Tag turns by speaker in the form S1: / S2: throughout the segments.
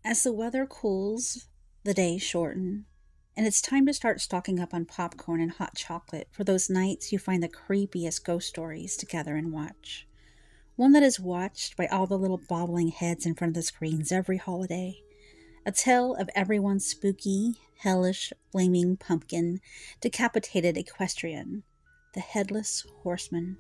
S1: As the weather cools, the days shorten, and it's time to start stocking up on popcorn and hot chocolate for those nights you find the creepiest ghost stories to gather and watch. One that is watched by all the little bobbling heads in front of the screens every holiday. A tale of everyone's spooky, hellish, flaming pumpkin, decapitated equestrian, the Headless Horseman.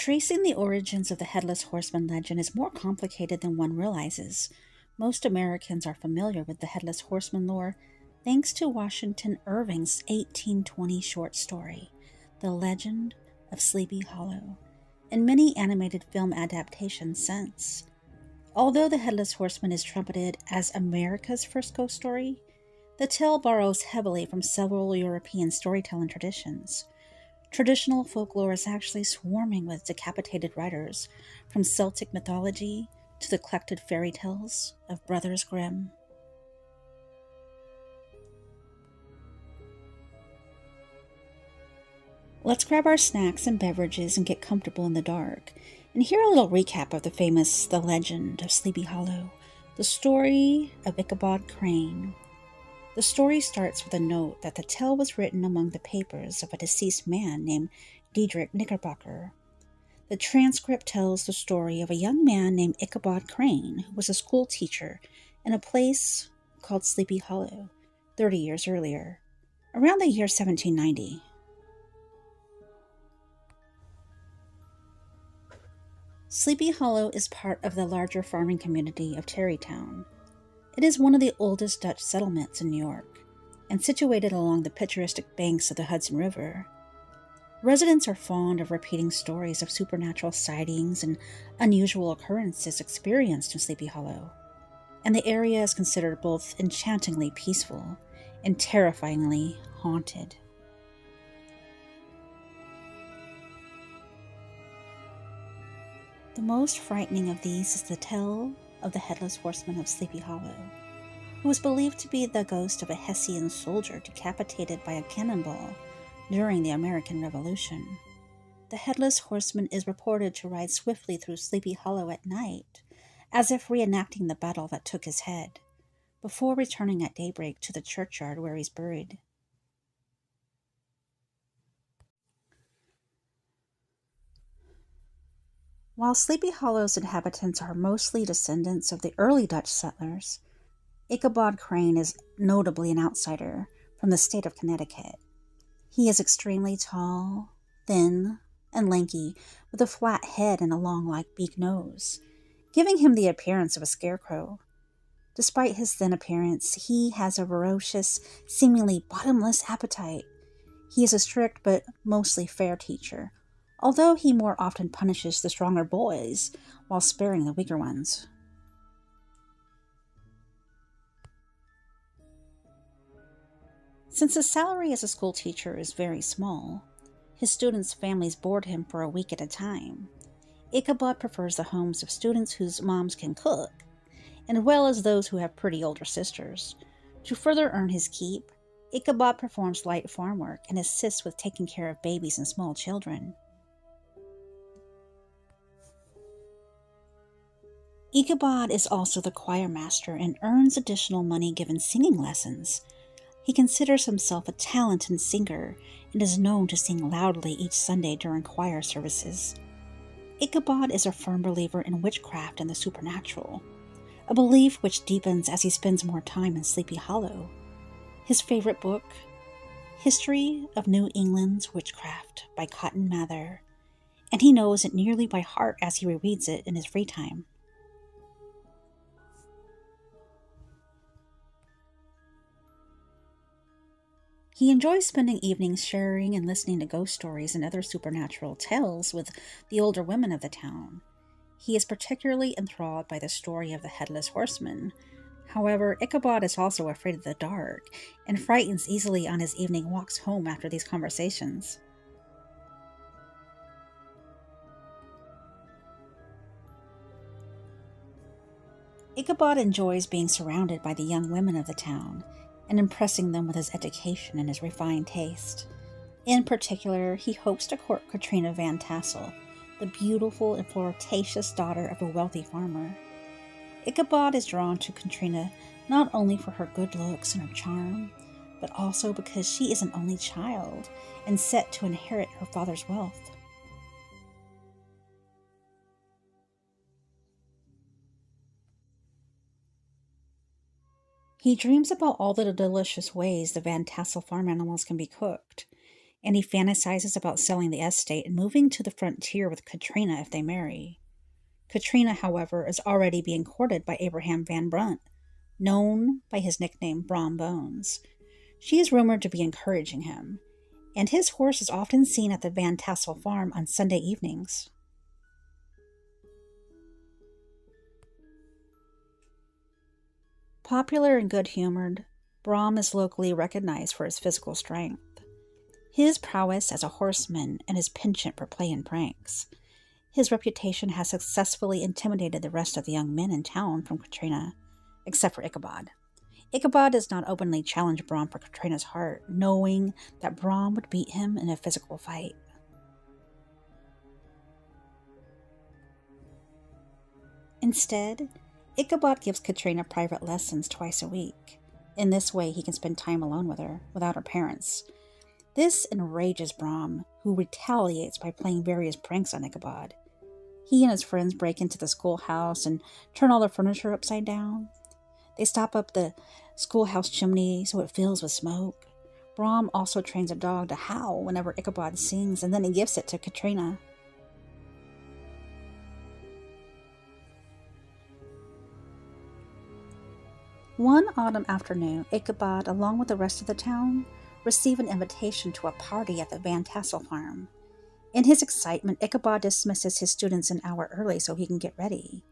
S1: Tracing the origins of the Headless Horseman legend is more complicated than one realizes. Most Americans are familiar with the Headless Horseman lore thanks to Washington Irving's 1820 short story, The Legend of Sleepy Hollow, and many animated film adaptations since. Although the Headless Horseman is trumpeted as America's first ghost story, the tale borrows heavily from several European storytelling traditions. Traditional folklore is actually swarming with decapitated riders, from Celtic mythology to the collected fairy tales of Brothers Grimm. Let's grab our snacks and beverages and get comfortable in the dark, and hear a little recap of the famous The Legend of Sleepy Hollow, the story of Ichabod Crane. The story starts with a note that the tale was written among the papers of a deceased man named Diedrich Knickerbocker. The transcript tells the story of a young man named Ichabod Crane who was a school teacher in a place called Sleepy Hollow 30 years earlier, around the year 1790. Sleepy Hollow is part of the larger farming community of Tarrytown. It is one of the oldest Dutch settlements in New York, and situated along the picturesque banks of the Hudson River. Residents are fond of repeating stories of supernatural sightings and unusual occurrences experienced in Sleepy Hollow, and the area is considered both enchantingly peaceful and terrifyingly haunted. The most frightening of these is the tale of the Headless Horseman of Sleepy Hollow, who was believed to be the ghost of a Hessian soldier decapitated by a cannonball during the American Revolution. The Headless Horseman is reported to ride swiftly through Sleepy Hollow at night, as if reenacting the battle that took his head, before returning at daybreak to the churchyard where he's buried. While Sleepy Hollow's inhabitants are mostly descendants of the early Dutch settlers, Ichabod Crane is notably an outsider from the state of Connecticut. He is extremely tall, thin, and lanky, with a flat head and a long, beak nose, giving him the appearance of a scarecrow. Despite his thin appearance, he has a ferocious, seemingly bottomless appetite. He is a strict but mostly fair teacher, although he more often punishes the stronger boys while sparing the weaker ones. Since his salary as a school teacher is very small, his students' families board him for a week at a time. Ichabod prefers the homes of students whose moms can cook, and as well as those who have pretty older sisters. To further earn his keep, Ichabod performs light farm work and assists with taking care of babies and small children. Ichabod is also the choir master and earns additional money given singing lessons. He considers himself a talented singer and is known to sing loudly each Sunday during choir services. Ichabod is a firm believer in witchcraft and the supernatural, a belief which deepens as he spends more time in Sleepy Hollow. His favorite book, History of New England's Witchcraft by Cotton Mather, and he knows it nearly by heart as he rereads it in his free time. He enjoys spending evenings sharing and listening to ghost stories and other supernatural tales with the older women of the town. He is particularly enthralled by the story of the Headless Horseman. However, Ichabod is also afraid of the dark and frightens easily on his evening walks home after these conversations. Ichabod enjoys being surrounded by the young women of the town and impressing them with his education and his refined taste. In particular, he hopes to court Katrina Van Tassel, the beautiful and flirtatious daughter of a wealthy farmer. Ichabod is drawn to Katrina not only for her good looks and her charm, but also because she is an only child and set to inherit her father's wealth. He dreams about all the delicious ways the Van Tassel farm animals can be cooked, and he fantasizes about selling the estate and moving to the frontier with Katrina if they marry. Katrina, however, is already being courted by Abraham Van Brunt, known by his nickname Brom Bones. She is rumored to be encouraging him, and his horse is often seen at the Van Tassel farm on Sunday evenings. Popular and good humored, Brom is locally recognized for his physical strength, his prowess as a horseman, and his penchant for play and pranks. His reputation has successfully intimidated the rest of the young men in town from Katrina, except for Ichabod. Ichabod does not openly challenge Brom for Katrina's heart, knowing that Brom would beat him in a physical fight. Instead, Ichabod gives Katrina private lessons twice a week. In this way, he can spend time alone with her, without her parents. This enrages Brom, who retaliates by playing various pranks on Ichabod. He and his friends break into the schoolhouse and turn all the furniture upside down. They stop up the schoolhouse chimney so it fills with smoke. Brom also trains a dog to howl whenever Ichabod sings, and then he gives it to Katrina. One autumn afternoon, Ichabod, along with the rest of the town, receive an invitation to a party at the Van Tassel farm. In his excitement, Ichabod dismisses his students an hour early so he can get ready.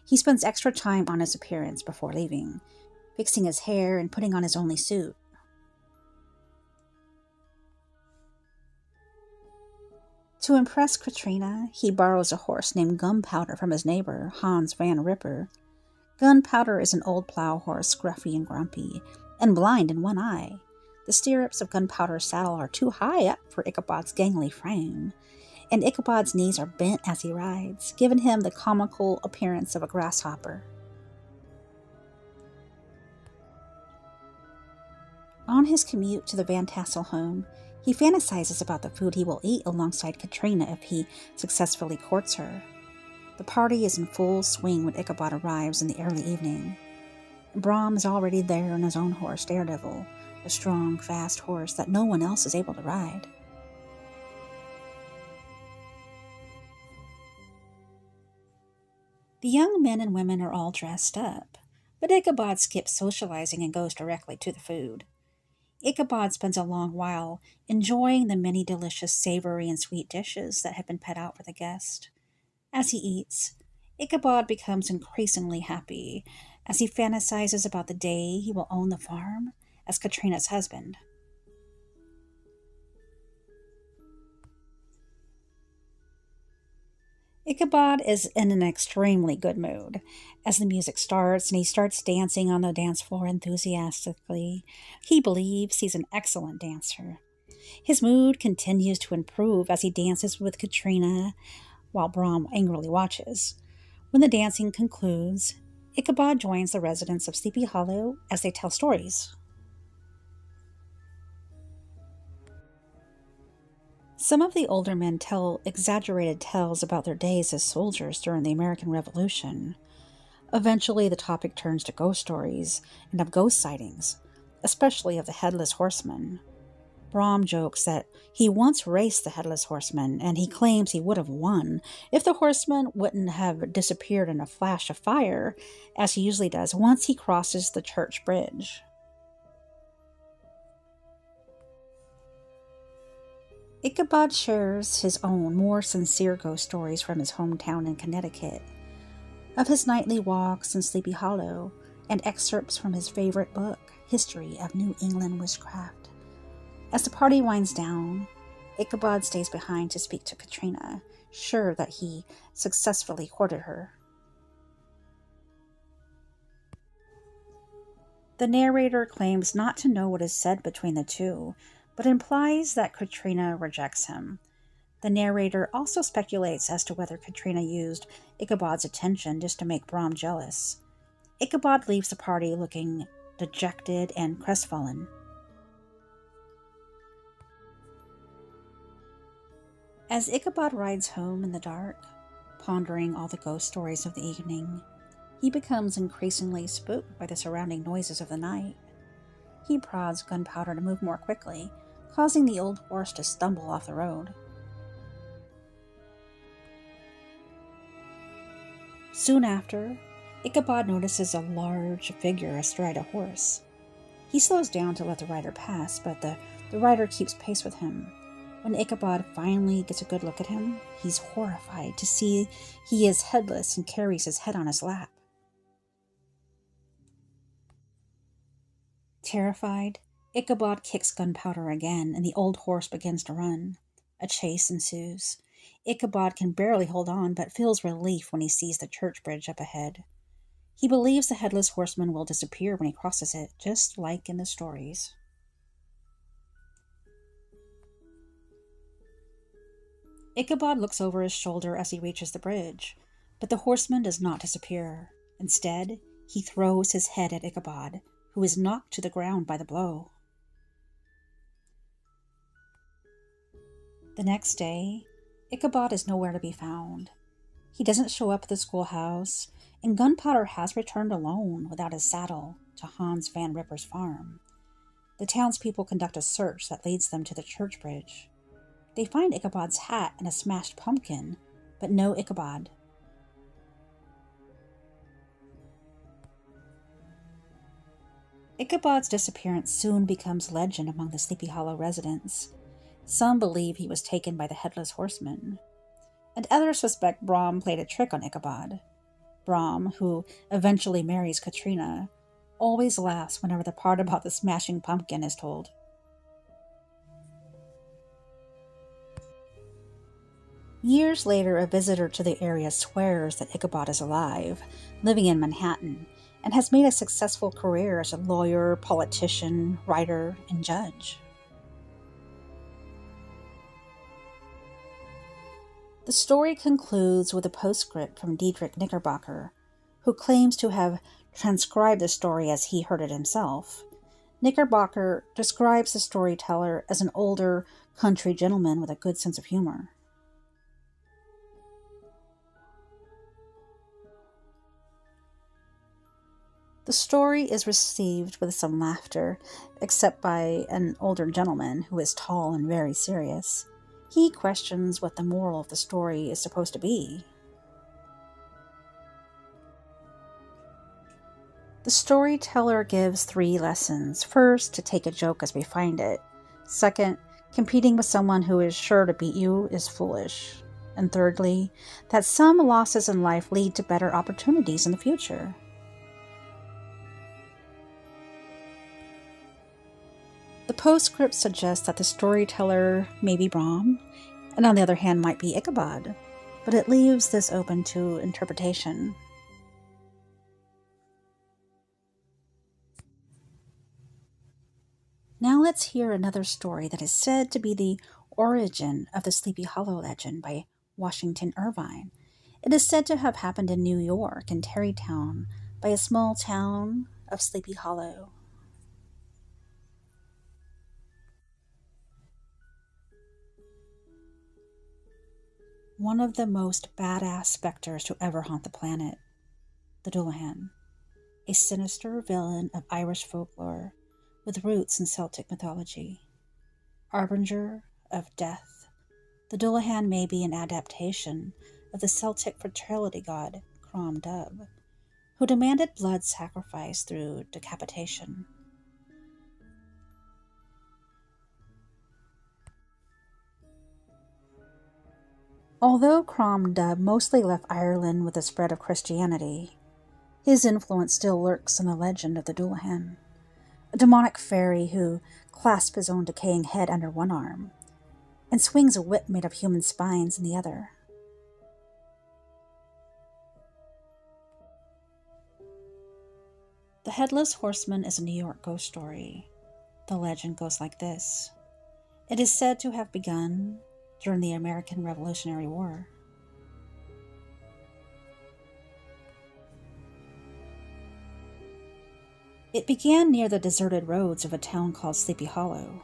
S1: He spends extra time on his appearance before leaving, fixing his hair and putting on his only suit. To impress Katrina, he borrows a horse named Gunpowder from his neighbor, Hans Van Ripper. Gunpowder is an old plow horse, scruffy and grumpy, and blind in one eye. The stirrups of Gunpowder's saddle are too high up for Ichabod's gangly frame, and Ichabod's knees are bent as he rides, giving him the comical appearance of a grasshopper. On his commute to the Van Tassel home, he fantasizes about the food he will eat alongside Katrina if he successfully courts her. The party is in full swing when Ichabod arrives in the early evening. Brom is already there on his own horse, Daredevil, a strong, fast horse that no one else is able to ride. The young men and women are all dressed up, but Ichabod skips socializing and goes directly to the food. Ichabod spends a long while enjoying the many delicious savory and sweet dishes that have been put out for the guest. As he eats, Ichabod becomes increasingly happy as he fantasizes about the day he will own the farm as Katrina's husband. Ichabod is in an extremely good mood as the music starts and he starts dancing on the dance floor enthusiastically. He believes he's an excellent dancer. His mood continues to improve as he dances with Katrina while Brom angrily watches. When the dancing concludes, Ichabod joins the residents of Sleepy Hollow as they tell stories. Some of the older men tell exaggerated tales about their days as soldiers during the American Revolution. Eventually, the topic turns to ghost stories and of ghost sightings, especially of the Headless Horseman. Brom jokes that he once raced the Headless Horseman, and he claims he would have won if the horseman wouldn't have disappeared in a flash of fire, as he usually does once he crosses the church bridge. Ichabod shares his own, more sincere ghost stories from his hometown in Connecticut, of his nightly walks in Sleepy Hollow, and excerpts from his favorite book, History of New England Witchcraft. As the party winds down, Ichabod stays behind to speak to Katrina, sure that he successfully courted her. The narrator claims not to know what is said between the two, but implies that Katrina rejects him. The narrator also speculates as to whether Katrina used Ichabod's attention just to make Brom jealous. Ichabod leaves the party looking dejected and crestfallen. As Ichabod rides home in the dark, pondering all the ghost stories of the evening, he becomes increasingly spooked by the surrounding noises of the night. He prods Gunpowder to move more quickly, causing the old horse to stumble off the road. Soon after, Ichabod notices a large figure astride a horse. He slows down to let the rider pass, but the rider keeps pace with him. When Ichabod finally gets a good look at him, he's horrified to see he is headless and carries his head on his lap. Terrified, Ichabod kicks Gunpowder again, and the old horse begins to run. A chase ensues. Ichabod can barely hold on, but feels relief when he sees the church bridge up ahead. He believes the Headless Horseman will disappear when he crosses it, just like in the stories. Ichabod looks over his shoulder as he reaches the bridge, but the horseman does not disappear. Instead, he throws his head at Ichabod, who is knocked to the ground by the blow. The next day, Ichabod is nowhere to be found. He doesn't show up at the schoolhouse, and Gunpowder has returned alone without his saddle to Hans Van Ripper's farm. The townspeople conduct a search that leads them to the church bridge. They find Ichabod's hat and a smashed pumpkin, but no Ichabod. Ichabod's disappearance soon becomes legend among the Sleepy Hollow residents. Some believe he was taken by the Headless Horseman, and others suspect Brom played a trick on Ichabod. Brom, who eventually marries Katrina, always laughs whenever the part about the smashing pumpkin is told. Years later, a visitor to the area swears that Ichabod is alive, living in Manhattan, and has made a successful career as a lawyer, politician, writer, and judge. The story concludes with a postscript from Diedrich Knickerbocker, who claims to have transcribed the story as he heard it himself. Knickerbocker describes the storyteller as an older country gentleman with a good sense of humor. The story is received with some laughter, except by an older gentleman who is tall and very serious. He questions what the moral of the story is supposed to be. The storyteller gives 3 lessons. First, to take a joke as we find it. Second, competing with someone who is sure to beat you is foolish. And thirdly, that some losses in life lead to better opportunities in the future. The postscript suggests that the storyteller may be Brom, and on the other hand might be Ichabod, but it leaves this open to interpretation. Now let's hear another story that is said to be the origin of the Sleepy Hollow legend by Washington Irving. It is said to have happened in New York, in Tarrytown, by a small town of Sleepy Hollow. One of the most badass specters to ever haunt the planet, the Dullahan, a sinister villain of Irish folklore with roots in Celtic mythology. Harbinger of death, the Dullahan may be an adaptation of the Celtic fertility god Crom Dubh, who demanded blood sacrifice through decapitation. Although Crom Dubh mostly left Ireland with the spread of Christianity, his influence still lurks in the legend of the Dullahan, a demonic fairy who clasps his own decaying head under one arm and swings a whip made of human spines in the other. The Headless Horseman is a New York ghost story. The legend goes like this. It is said to have begun during the American Revolutionary War. It began near the deserted roads of a town called Sleepy Hollow.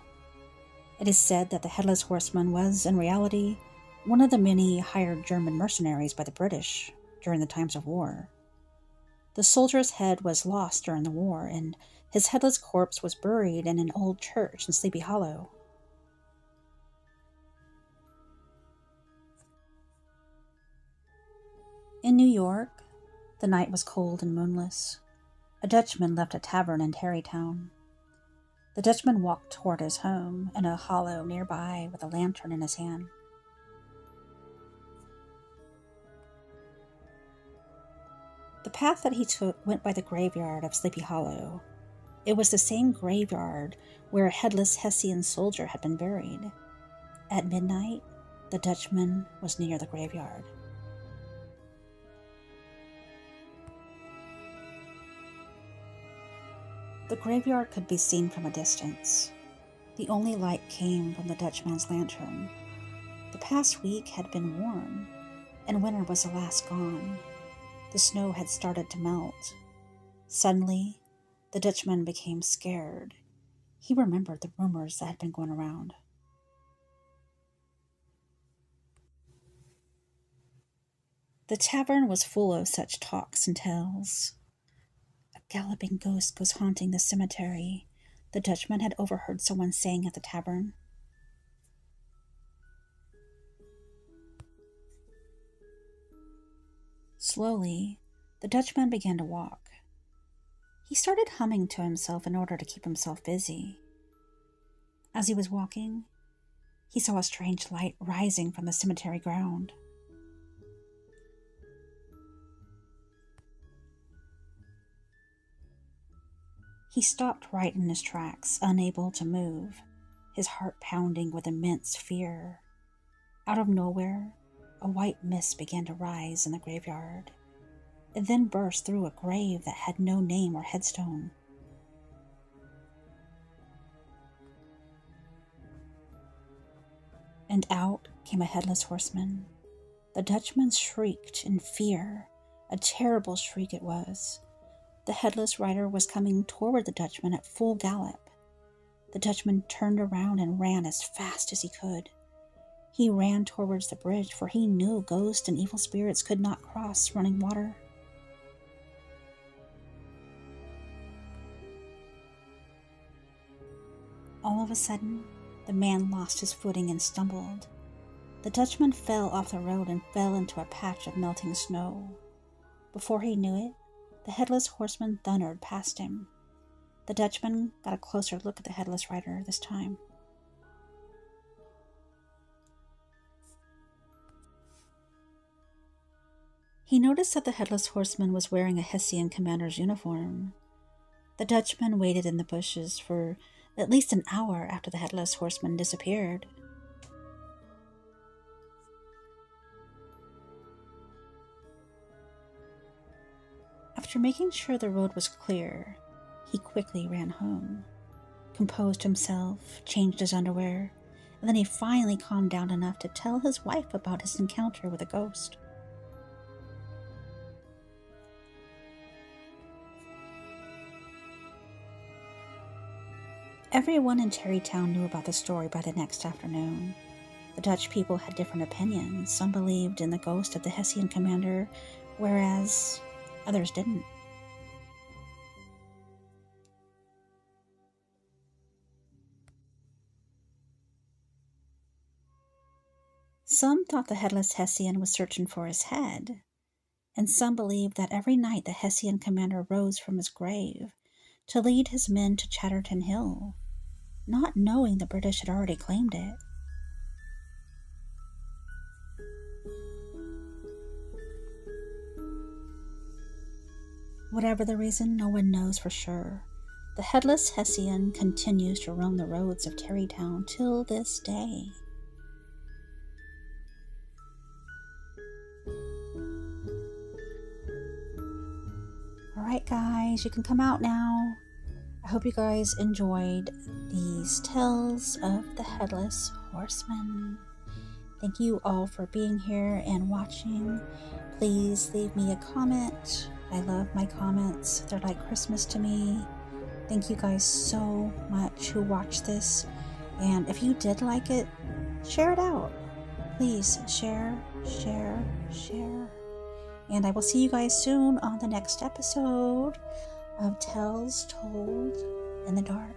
S1: It is said that the Headless Horseman was, in reality, one of the many hired German mercenaries by the British during the times of war. The soldier's head was lost during the war, and his headless corpse was buried in an old church in Sleepy Hollow. In New York, the night was cold and moonless. A Dutchman left a tavern in Tarrytown. The Dutchman walked toward his home in a hollow nearby with a lantern in his hand. The path that he took went by the graveyard of Sleepy Hollow. It was the same graveyard where a headless Hessian soldier had been buried. At midnight, the Dutchman was near the graveyard. The graveyard could be seen from a distance. The only light came from the Dutchman's lantern. The past week had been warm, and winter was at last gone. The snow had started to melt. Suddenly, the Dutchman became scared. He remembered the rumors that had been going around. The tavern was full of such talks and tales. A galloping ghost goes haunting the cemetery, the Dutchman had overheard someone saying at the tavern. Slowly, the Dutchman began to walk. He started humming to himself in order to keep himself busy. As he was walking, he saw a strange light rising from the cemetery ground. He stopped right in his tracks, unable to move, his heart pounding with immense fear. Out of nowhere, a white mist began to rise in the graveyard. It then burst through a grave that had no name or headstone. And out came a headless horseman. The Dutchman shrieked in fear. A terrible shriek it was. The headless rider was coming toward the Dutchman at full gallop. The Dutchman turned around and ran as fast as he could. He ran towards the bridge, for he knew ghosts and evil spirits could not cross running water. All of a sudden, the man lost his footing and stumbled. The Dutchman fell off the road and fell into a patch of melting snow. Before he knew it, the headless horseman thundered past him. The Dutchman got a closer look at the headless rider this time. He noticed that the headless horseman was wearing a Hessian commander's uniform. The Dutchman waited in the bushes for at least an hour after the headless horseman disappeared. After making sure the road was clear, he quickly ran home, composed himself, changed his underwear, and then he finally calmed down enough to tell his wife about his encounter with a ghost. Everyone in Tarrytown knew about the story by the next afternoon. The Dutch people had different opinions. Some believed in the ghost of the Hessian commander, whereas others didn't. Some thought the headless Hessian was searching for his head, and some believed that every night the Hessian commander rose from his grave to lead his men to Chatterton Hill, not knowing the British had already claimed it. Whatever the reason, no one knows for sure. The headless Hessian continues to roam the roads of Tarrytown till this day. Alright guys, you can come out now. I I hope you guys enjoyed these tales of the Headless Horseman. Thank you all for being here and watching. Please leave me a comment. I love my comments. They're like Christmas to me. Thank you guys so much who watched this. And if you did like it, share it out. Please share. And I will see you guys soon on the next episode of Tales Told in the Dark.